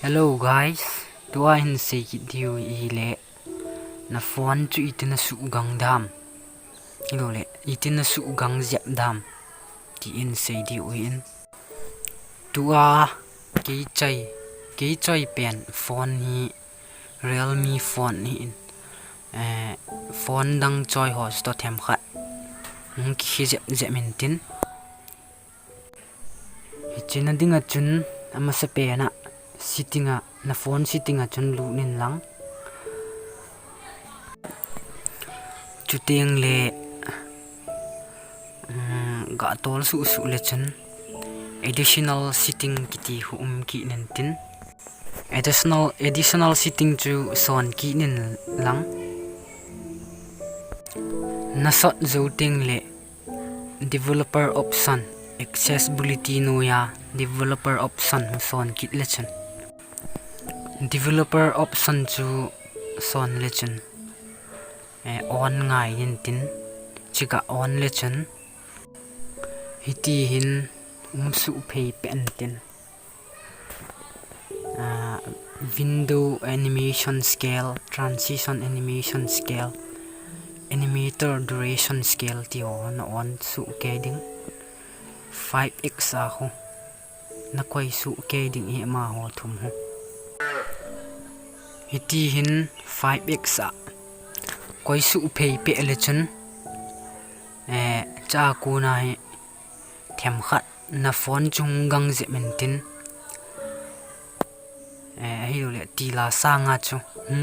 Hello guys, tua hin say ineidiu ile na phone chu itina suhgang dam. Ilo le itina suhgang zep dam. Ti in say di in. Tua ke choi pen phone hi Realme phone hi in. Phone dang choi ho sto them khat. Ki zep min tin. China dinga chun ama sa pe na sittinga na phone sittinga chun lu nin lang chuteng le ga tol su le chun additional sitting kiti hum ki nen tin additional sitting chu son ki nin lang na sot zo ting le developer option accessibility no ya developer option son kit le chun developer option chu son le chun on ngai yin tin chika on le chun hiti hin su phei pen tin window animation scale transition animation scale animator duration scale ti on su ke ding 5x a ho na koi su ke ding e ma ho thum ho hiti hin 5x a koi su phei pe le chun cha ku na he them khat na phone chung gang je men tin hi le ti la sa nga chu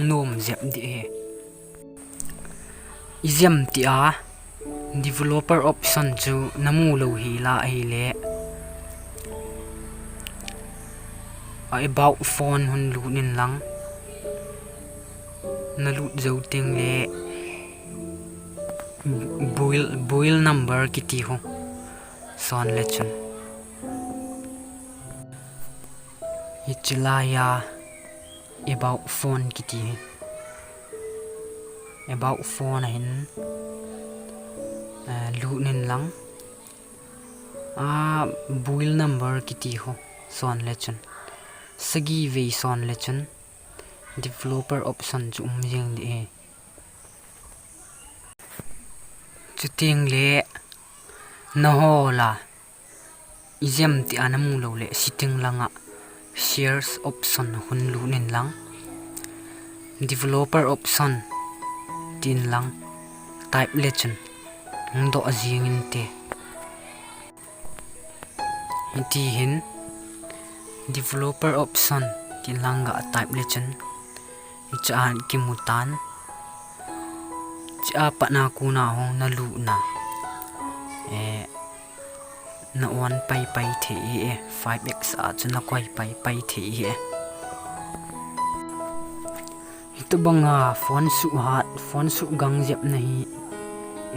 nom zep di he izem ti a developer option chu namu lo hi la hi le about phone hun lu nin lang na lu zo ting le build number kiti ho son le chun ichilaya about phone kiti about phone hin lu nin lang build number kiti ho son le chun sagi ve son le chun developer option chu jeng di e chuting le na ho la izem ti anamu lo le sitting langa shares option hun lu nin lang developer option tin lang type le chun do jing in te ti hin developer option tin lang ga type le chun chan kimutan cha pa na ku na hong na lu na na on pai the 5x a chuna koi pai the ito banga phone su gang jep nahi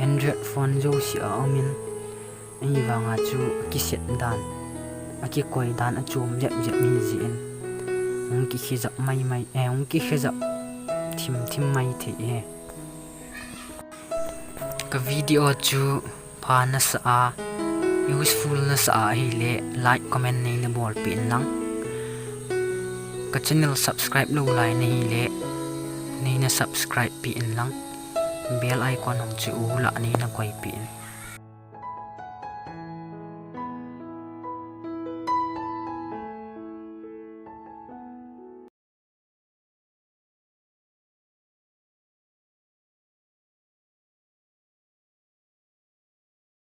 Android phone jo si a amin ai wanga chu ki set dan aki koi dan a chum jep min zin ki khiza mai ki khiza thim mai the ka video chu pha na sa useful na sa hi le like comment nei le bol pin lang ka channel subscribe lo lai nei le nei na subscribe pin lang bell icon hong chu la nei na koi pin